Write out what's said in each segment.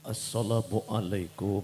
Assalamualaikum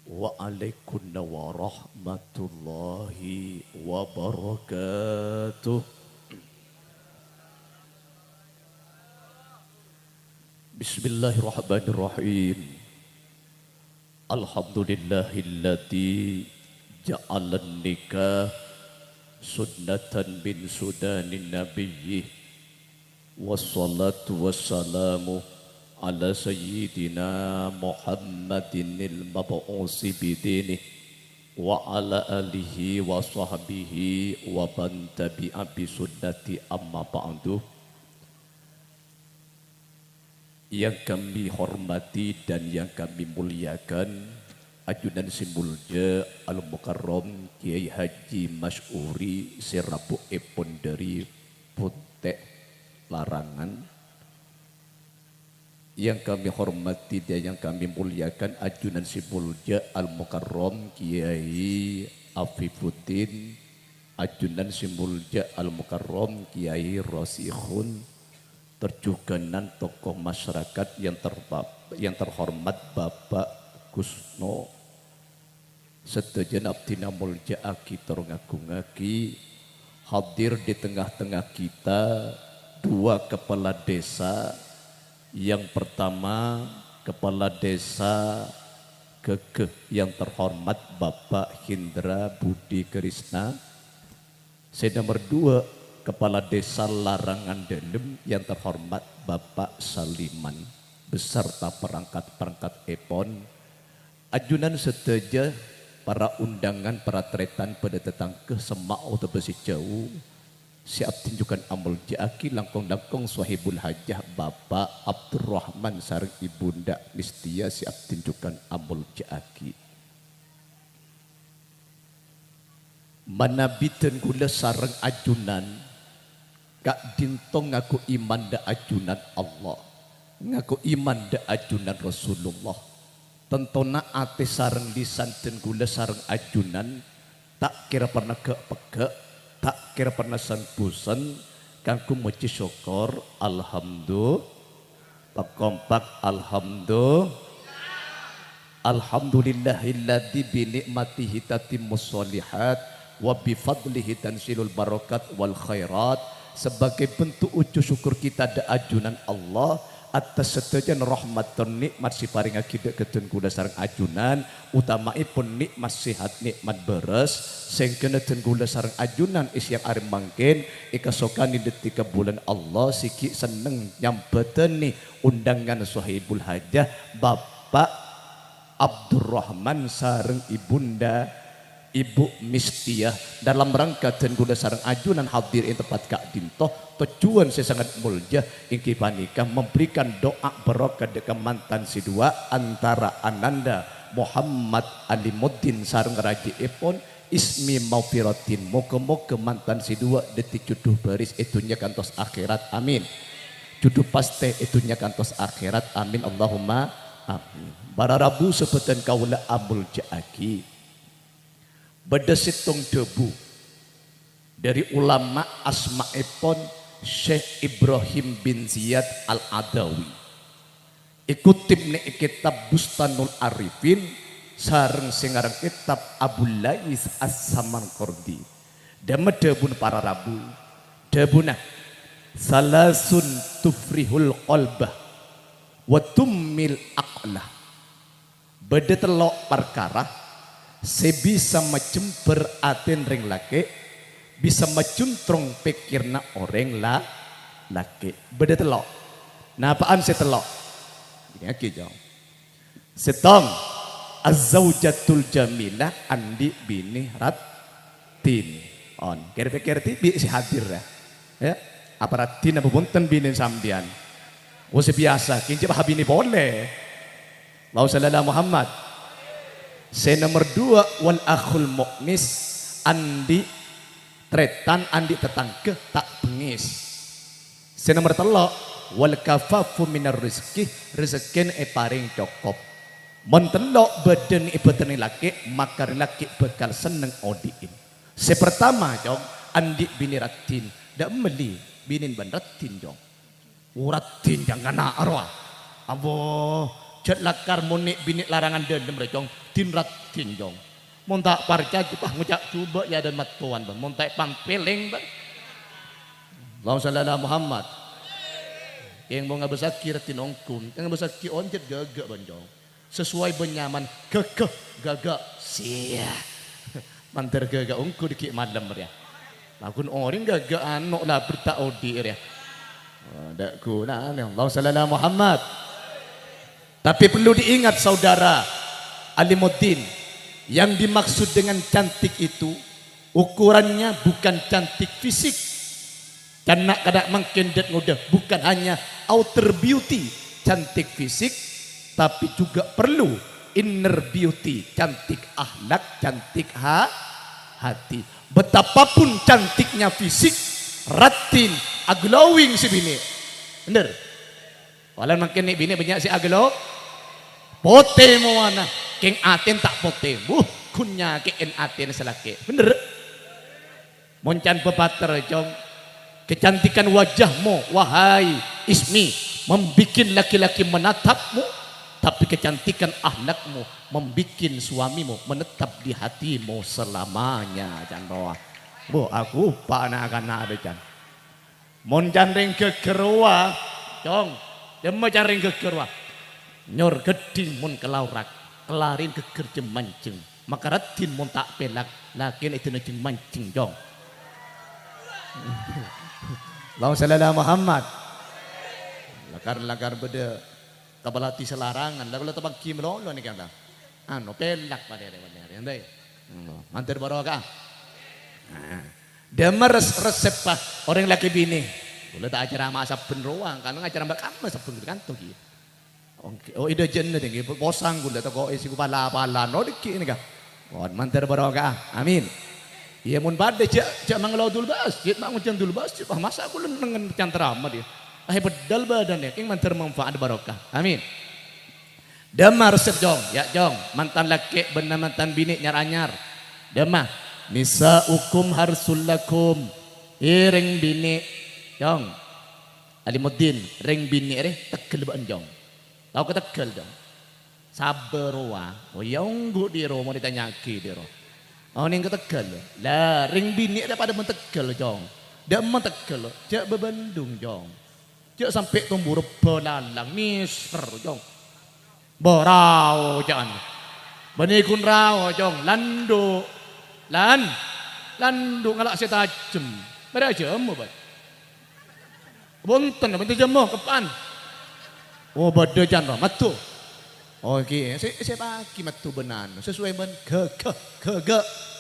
warahmatullahi wabarakatuh. Bismillahirrahmanirrahim. Alhamdulillahilladzi ja'alan nikah sunnatan min sunanin nabiyyi wassalatu wassalamu ala sayyidina Muhammadinil mab'usi bidinih wa ala alihi wa sahbihi wa man tabi'a bi sunnati amma ba'du. Yang kami hormati dan yang kami muliakan Ajunan Simulja Al-Mukarram Kiai Haji Masyuri Sirabu Epon dari Puntek Larangan. Yang kami hormati dan yang kami muliakan Ajunan Simulja Al-Mukarram Kiai Afifuddin, Ajunan Simulja Al-Mukarram Kiai Rosikhun, terjuganan tokoh masyarakat yang terhormat Bapak Kusno Sedajan Abdina Mulja Aki Torngagungaki, hadir di tengah-tengah kita dua kepala desa. Yang pertama Kepala Desa Gegeh yang terhormat Bapak Hindra Budi Krisna. Nomor dua Kepala Desa Larangan Delem yang terhormat Bapak Saliman beserta perangkat-perangkat Epon, ajunan seteja, para undangan, para tretan pada tetangga semak atau besi jauh, siap tunjukkan amul jaki langkong-langkong sahibul hajah Bapak Abdurrahman sareng Ibunda Nistia siap tunjukkan amul jaki. Manabiten gula sareng ajunan Kak dintong ngaku iman da ajunan Allah, ngaku iman da ajunan Rasulullah. Tentona ate sareng lisan dan gula sareng ajunan, tak kira pernah kepeke, tak kira pernah bosan, kangku moci syukur, alhamdulillah, kompak alhamdulillah, alhamdulillahilladzi bi ni'matihi tatimmus sholihat wa bi fadlihi tansilul barakat wal khairat. Sebagai bentuk ucap syukur kita da ajunan Allah atas setujan rahmat dan nikmat si paring akidah ketun kuda sarang ajunan, utamaipun nikmat sehat nikmat beres sing kena ten kuda sarang ajunan is yang are mangkin ikasokani detika bulan Allah siki seneng nyambeten nih undangan sahibul hajah Bapak Abdurrahman sareng Ibunda Ibu Mistiah dalam rangka dan guna sarang ajunan hadir in tempat Kak Dintoh. Tujuan saya sangat mulia ingki panika memberikan doa barokah dekat mantan si dua antara Ananda Muhammad Alimuddin sareng Raji Epon ismi maufiratin, moga-moga mantan si dua detik juduh baris itunya kantos akhirat amin, juduh paste itunya kantos akhirat amin Allahumma amin. Bararabu sepetan kaula amul jaki bedesitung debu dari ulama asma'ipun Syekh Ibrahim bin Ziyad Al-Adawi. Ikutip nih kitab Bustanul Arifin sareng singarang kitab Abu Lais As-Samanqordi. Dama debun para rabu debuna salasun tufrihul qalbah wa tummil aqlah. Beda telok perkara sebisa macemper aten ring laki, bisa macuntrong pikirna orang laki. Beda telok. Nah apaan si telok? Ini aki jauh. Setong azaujatul jamilah andi bini ratin. On kira-kira tibi si hadir ya. Apa ratin apa bunten bini sambian. Oh biasa. Kinci habini boleh. Lau sallallahu Muhammad. Nomor dua wal akhul muknis andi tretan andi tetangga tak bengis. Nomor telok wal kafafu minar rizki rezekin paring cukup. Mon telok badan ibeteni laki maka laki bakal seneng odiin. Pertama jong andi bini ratin dak meli binin ban ratin jong. Ratin jangan arwah. Abo Jat lakar monik bini larangan dendam recong tinrat tinjong. Montak parca kita ngucap coba ya dan matuan bang. Montak pampeleng bang. Allahumma shalli ala Muhammad. Yang mau ngabesat kira tinongkun, yang ngabesat ki onjet gagak banjong. Sesuai benyaman kekeh gagak sia. Mantar gagak ungku dikit malam ya. Lakun orang gagak anok lah bertaudi ya. Ada guna Allahumma shalli ala Muhammad. Tapi perlu diingat saudara Alimuddin, yang dimaksud dengan cantik itu ukurannya bukan cantik fisik. Karena kadang mungkin dat ngudah bukan hanya outer beauty, cantik fisik, tapi juga perlu inner beauty, cantik akhlak, cantik hati. Betapapun cantiknya fisik, ratin, glowing si bini. Bener? Walau makin ni bini banyak si aglo, pote mo mana, keng aten tak pote, kunya keng aten selaki. Bener? Moncan pepater jong, kecantikan wajahmu, wahai ismi, membikin laki-laki menatapmu, tapi kecantikan akhlakmu membikin suamimu menetap di hatimu selamanya. Jangan bu, aku pak akan ada can. Moncan ring kekerwa, jong. Dema caring kekerwa nyor geding mun kelaurak kelarin keker mancing maka ratin mun tak pelak lakin itu najeng mancing jong. Allahumma shalli ala Muhammad. Lakar beda kabalati selarangan lalu tabang kim lo ni kata anu pelak pada dia ndai mantir barokah. Dema resep pak orang laki bini. Boleh tak acara masa penruang, karena acara mbak kamu sabun kantor gitu. Oh ide jenis tinggi, posang gula tak kau isi kupala no dikit ni kah? Mohon mantar barokah, amin. Ia mun pada cak manglau dulu bas, cak mangujan dulu bas, cak masa aku lengan cantrama dia. Bedal badannya, king mantar manfaat barokah, amin. Dema resep jong, ya jong, mantan laki benar mantan bini nyar-nyar. Dema, nisa ukum harsulakum, iring bini. Jong, Alimuddin, ring bini tekel ban jong. Tahu ke tekel jong. Sabar wa, oh yang gua di mau ditanya ki di ro. Oh ning ke tekel. Lah ring bini ada pada mentekel jong. Dak mentekel, cak bebandung jong. Cak sampai tumbuh belalang miser jong. Borau jangan. Bani kun rau jong, landu. Landu ngalak setajem. Pada jam apa? Bonten, bentuk jemo kepan. Oh beda jangan matu. Oh ki, saya pagi matu benan. Sesuai ben ke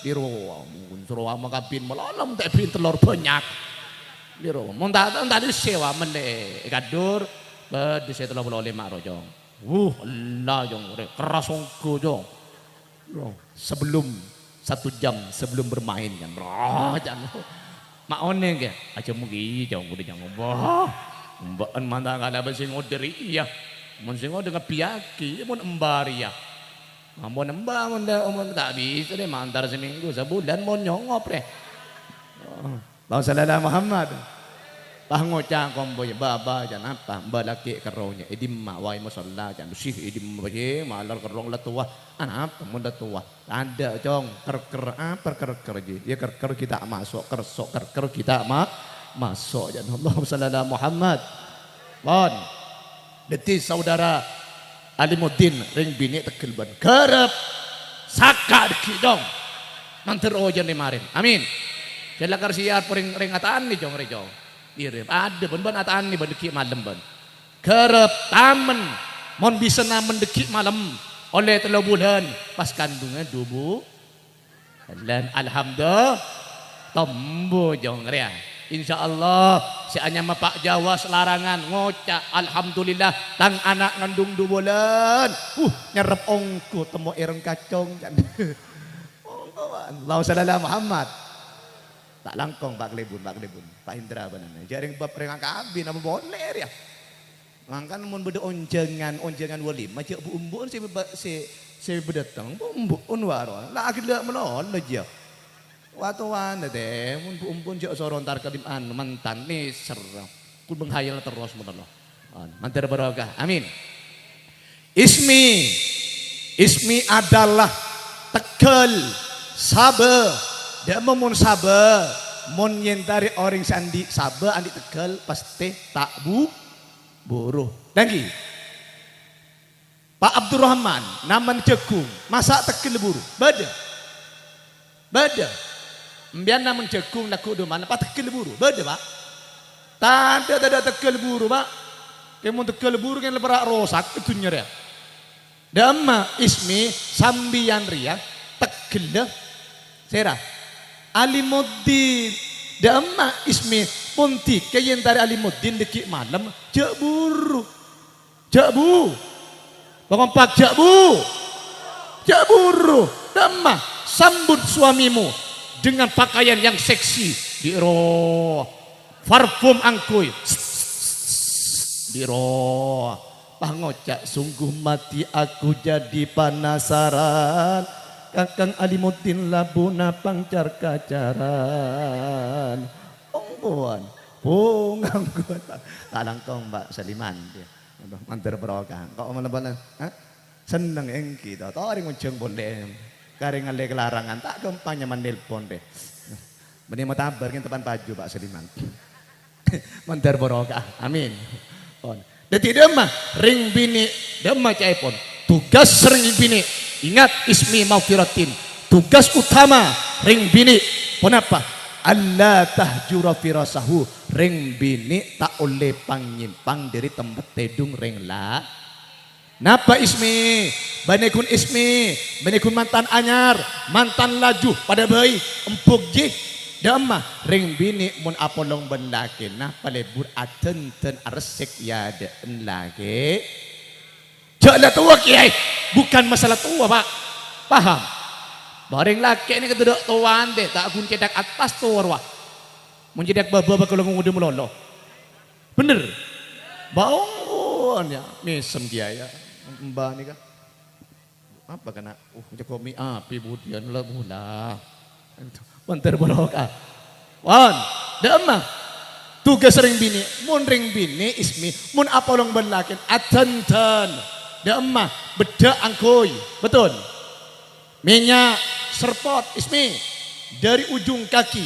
di ruang. Suruh ama kabin melalam tak bin telur banyak. Di ruang. Mun tak disewa mende gadur di saya telur boleh mak rojong. Allah jong keras ongko jong. Sebelum 1 jam sebelum bermain kan. Jangan. Mak oneng ke, aja mugi jauh udah jangan bah, mbaan mana kada bersih ngoderi iya, mun sing ngode ngapiaki, mun embar iya, mun embar mun tak bisa deh mantar seminggu sebulan mun nyongop deh. Allahumma shalli ala Muhammad. Pah ngocak kombo ya baba jangan apa balaki keronya edim mak wai musalla jangan sih edim baje malar kerong latua anak apa mun latua ada jong kerker apa kerker je ya kerker kita masuk kersok kerker kita masuk jangan Allahumma shalli ala Muhammad. Bon deti saudara Alimuddin ring bini tekel ban kerep saka deki dong manter ojen kemarin amin jalakar siar ring ataan ni jong rejong Irip ada ban ataan ni ban deki malam ban kerep tamen mon bisa namen deki malam oleh 3 bulan pas kandungnya 2 bulan alhamdulillah tombo jong ria insyaallah si anya Pak Jawa selarangan ngocak alhamdulillah tang anak ngandung 2 bulan nyerep ongko temu ireng kacong Allahumma shalli ala Muhammad. Tak langkong Pak Klebun, Pak Indra benar. Jaring bab rengang kabin apa boleh ya. Ngangkan mun beda onjengan wali, macam bu umbun si bedatang, bu umbun waro. Lah akhirnya melol aja. Waktu wana deh, mun bu umbun jak soron tar kadim mantan nih serang. Kun menghayal terus menelo. Mantar barokah. Amin. Ismi adalah Tegal, Sabe, dia mun Sabe, mun nyentari orang sandi Sabe andi Tegal pasti tak buruh. Lagi, Pak Abdurrahman, naman Jagung, masa Tegal buruh, beda. Mbian naman Jagung laku do mana, Pak Tegal buruh, beda Pak. Tanda Tegal buruh Pak, kemun Tegal buruh kan lebarak rosak itu nyeri. Dama ismi sambian ria Tegal serah Alimuddin dama ismi punti kayen dari Alimuddin deki malam jak buru pengompak jak buru dama sambut suamimu dengan pakaian yang seksi biro parfum angkuy biro pangocak sungguh mati aku jadi penasaran Kakang Alimuddin labuna pangcar kacaran ongguan pungangguan kalangkong Mbak Saliman dia mantar berokah kok melebalan seneng engki to ring unceng boleh karing ale kelarangan tak gempanya menelpon deh meni mau tabar kan tepan baju Pak Saliman mantar berokah amin on jadi demah ring bini demah caipon tugas ring bini ingat ismi maufiratin tugas utama ring bini kenapa Allah tahjura firasahu ring bini tak oleh panyimpang dari tempat tedung ring la napa ismi banekun mantan anyar mantan laju pada bayi empuk jih Dama ring bini mun apolong ben laki nah palebur atenten arsek ya den lagi. Jangan tua kiai, bukan masalah tua Pak. Paham? Bareng laki ini keduduk tuan deh, tak kun cedak atas tua wah. Mun cedak baba kalau ngudu melolo. Bener. Baon ya, mesem dia ya. Mbak ni kan. Apa kena? Jakomi api budian lah mula. Mantar barokah. Wan, dama. Tugas ring bini, mun ring bini ismi, mun apolong ben lakin atantan. Dama beda angkoi, betul. Minyak serpot ismi dari ujung kaki,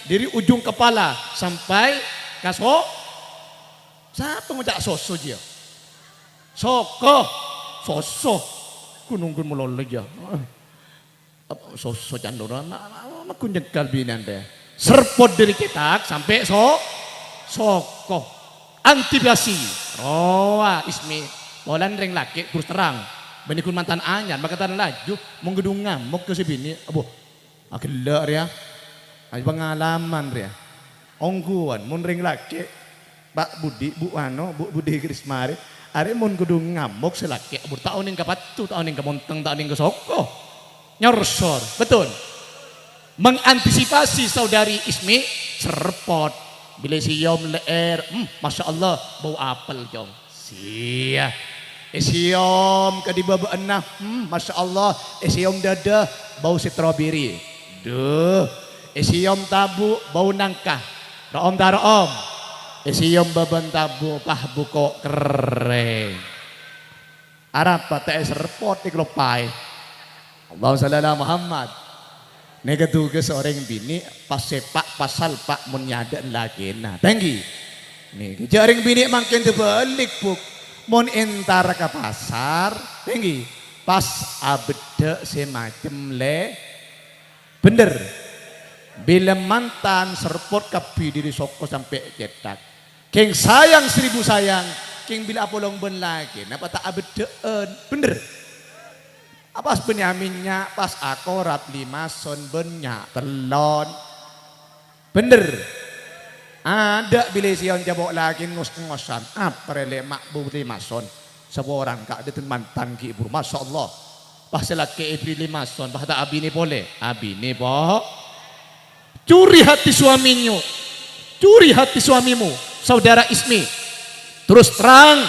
dari ujung kepala sampai kasok. Siapa ngajak soso dia? Soko, soso. Kununggun melol aja. Soso candora, aku nyekal binan deh. Serpot dari kita sampai soko. Antibasi. Roa ismi. Bolan ring laki terus terang. Benikun mantan anyar, maka tan laju menggedung ngamuk ke sini. Aduh, akhirnya ya. Ada pengalaman ya. Ongguan, mun ring laki. Pak Budi, Bu Budi Krismari. Are mun gedung ngamuk selaki. Abu tahun yang kapatu, tahun yang kemonteng, tahun yang kesoko. Nyorsor, betul. Mengantisipasi saudari Ismi serpot. Bila siom leer, masya Allah bau apel jom. Sia. Siom kadibaba enah, masya Allah. Siom dada bau stroberi. Duh. Siom tabu bau nangka. Room tarom. Siom baban tabu pah buko keren. Arapa teh serpot dikelopai. Allahumma shalli ala Muhammad. Nega tugas seorang bini pas sepak pasal pak menyadan lagi. Nah, tinggi. Nih, jaring bini makin terbalik buk. Mon entar ke pasar, tinggi. Pas abede semacam le. Bener. Bila mantan serpot kapi diri soko sampai cetak. King sayang 1000 sayang. King bila apolong ben lagi. Napa tak abedeen. Bener. Pas Benyaminnya pas akorat 5 son benyak telon. Bener. Ada bila sion jabok lagi ngos-ngosan. Apa rele mak bu 5 son. Seorang kak dia mantan ki ibu. Masya Allah. Pas laki ibri 5 son. Pas tak abi ni boleh. Abi ni boh. Curi hati suaminya. Curi hati suamimu. Saudara Ismi. Terus terang.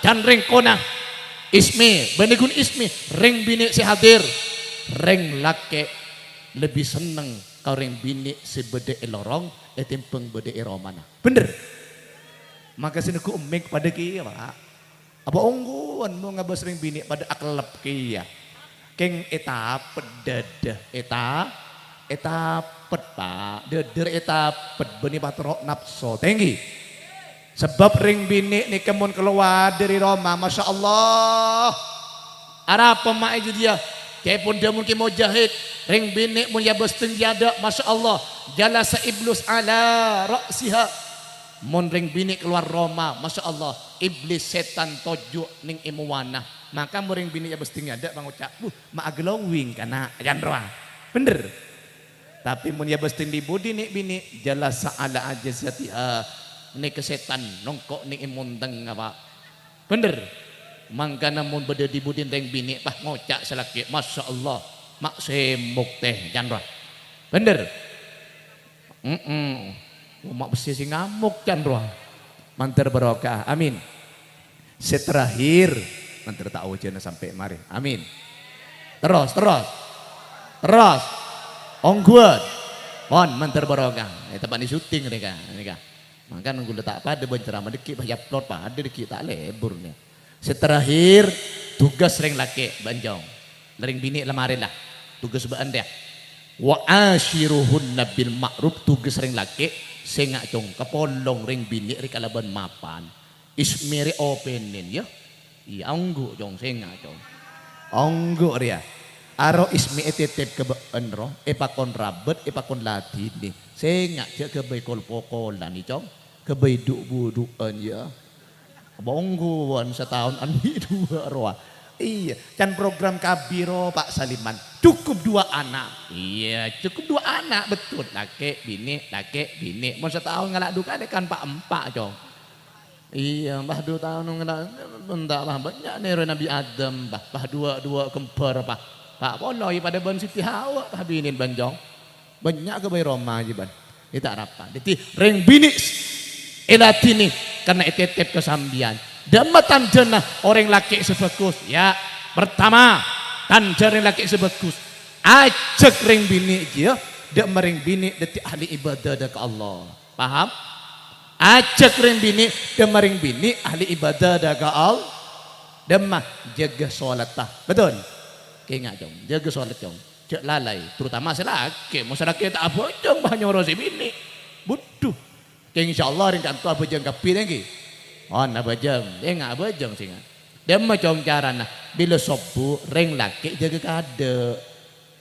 Dan rengkona. Ismi, benikun Ismi, ring bini si hadir, ring laki lebih seneng kau ring bini si bede elorong, etimpeng bede eromana. Bener. Maka sini ku umik pada kia pak. Apa ungguan mau ngabas ring bini pada aklep kia. Keng etapet dadah etapet pak deder etapet beni patrok nafsu tinggi. Sebab ring bini nih kemun keluar dari Roma, masya Allah. Ada apa mak itu dia? Kayak pun dia mungkin mau jahit. Ring bini mun ya besteng tiada, masya Allah. Jalasa iblis ala raksiha. Mun ring bini keluar Roma, masya Allah. Iblis setan tojo ning imuwana. Maka mun ring bini ya besteng tiada bang ucap, mak glowing kana janroa. Bener. Tapi mun ya besteng di budi nih bini jalasa ala ajazatiha. Ini kesetan nongkok nih imundeng apa bener mangkana mun beda dibudin reng bini pah ngocak selaki masya Allah mak semuk teh janra bener mak besi si ngamuk janra mantar barokah amin seterakhir mantar tak ujian sampai mari amin terus ongguan on mantar barokah tempat di syuting nih maka nunggu letak pada bencerama dikit bahaya plot pada dikit tak lebur nih. Seterakhir tugas ring laki banjong, ring bini lemari lah tugas baan dia. Wa ashiruhunna bil ma'ruf tugas ring laki sengak cong kepolong ring bini rikalaban mapan. Ismiri openin ya. Iya anggu cong sengak cong. Anggu dia. Aro ismi etetep ke enro epakon rabet epakon latih nih. Sengak dia kebay kolpokolan nih cong. Kebay duk-budukan ya. Bongguan setahun ani dua roa. Iya, kan program Kabiro Pak Saliman. Cukup 2 anak. Iya, cukup 2 anak betul. Laki bini. Mau setahun ngalak duka ada kan Pak Empak cong. Iya, bah 2 tahun ngalak bentak bah banyak nih Nabi Adam bah 2 kembar Pak Poloi pada ban Siti Hawa bah binin banjong. Banyak kebay Roma aja ban. Kita rapat. Jadi ring bini elatini karena etetep kesambian. Damatan jenah orang laki sebagus. Ya, pertama tanjarin laki sebagus. Ajak ring bini dia, dak mering bini detik ahli ibadah dak Allah. Paham? Ajak ring bini, dak mering bini ahli ibadah dak Allah. Demah jaga salat tah. Betul? Ingat dong, jaga salat dong. Cek lalai, terutama selaki. Masyarakat tak apa jong bah nyorosi bini. Butuh. Insyaallah ring kantu abajang kapi lagi. On abajang, enggak abajang singa. Dem macam carana bila sobu ring laki jaga kada.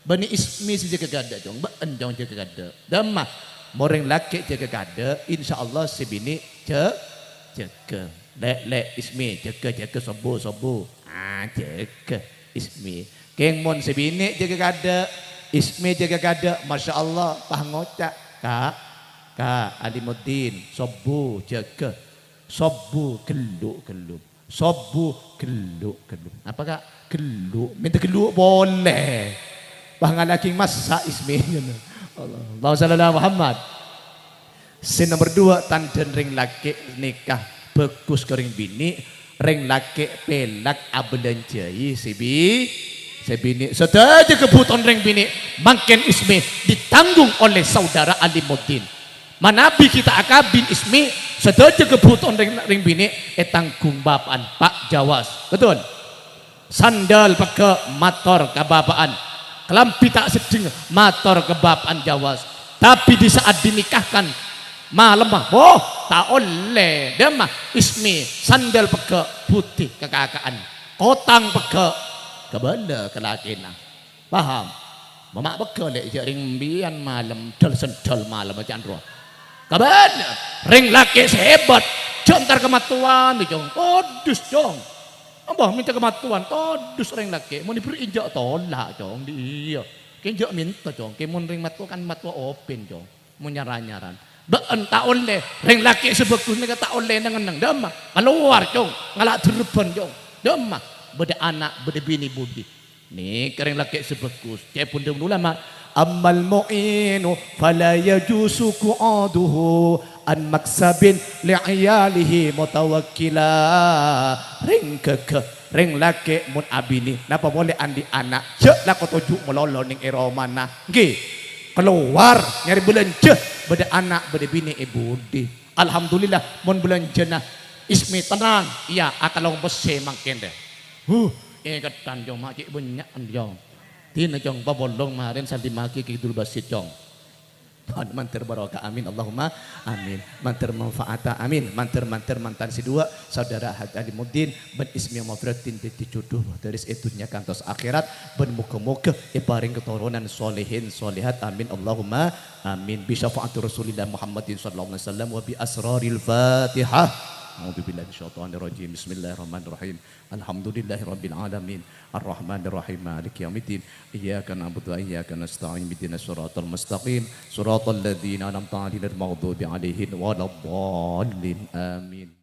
Bani ismi si jaga kada jong, ben jong jaga kada. Dem mah mau ring laki jaga kada, insyaallah si bini jaga. Lek ismi jaga sobu. Jaga ismi. Keng mon si bini jaga kada, ismi jaga kada, masyaallah pah ngocak. Kak Alimuddin sobu jaga sobu geluk sobu geluk apa kak geluk minta geluk boleh bah ngalaking masa ismi Allah sallallahu Muhammad. Sin nomor 2 tandan ring laki nikah bagus kering bini ring laki pelak abelanjai si bini sedaja kebutuhan ring bini makin ismi ditanggung oleh saudara Alimuddin. Manabi kita akabin ismi sedaja kebutuhan ring bini tanggung bapaan Pak Jawas. Betul. Sandal pakai motor kebapaan. Kelampi tak seding motor kebapaan Jawas. Tapi di saat dinikahkan malam tak oleh dia mah ismi sandal pakai putih kekakaan. Kotang pakai kebanda kelakina. Paham? Mamak pakai lek ring bian malam dal sendal malam macam roh. Kapan ring laki sehebat jontar kematuan jong todus jong abah minta kematuan todus ring laki mau diberi injak tolak jong dia kinjak minta jong kemun ring matu kan matu open jong mau nyaran been tak oleh ring laki sebagus mereka tak oleh nang damah keluar jong ngalak terban jong damah beda anak beda bini budi nih kering laki sebagus cepun dulu lama. Ammal mu'inu fala yajusu ku'aduhu an maksabin li'iyalihi mutawakkila ring laki mun abini napa boleh andi anak cek lah kau tujuk melolo ning eromana nggih keluar nyari belanja beda anak beda bini ibu di alhamdulillah mun belanja nah Ismi tenang. Iya, akalong besi makin deh. Ingat tanjong maki banyak anjong. Tina jong babolong marin saldi maki kidul basit jong. Mantir barokah amin Allahumma amin. Mantir manfaata amin. Mantir mantan si dua saudara Haji Muddin ben ismi mafratin di jodoh dari itunya kantos akhirat ben muka-muka iparing keturunan solehin solehat amin Allahumma amin. Bi syafaatir Rasulillah Muhammadin sallallahu alaihi wasallam wa bi asraril Fatihah. A'udzu billahi minasyaitonir rajim. Bismillahirrahmanirrahim. Alhamdulillahirabbil alamin. Arrahmanirrahim. Maliki yaumiddin. Iyyaka na'budu wa iyyaka nasta'in. Ihdinas siratal mustaqim. Siratal ladzina an'amta 'alaihim ghairil maghdubi 'alaihim waladdallin. Amin.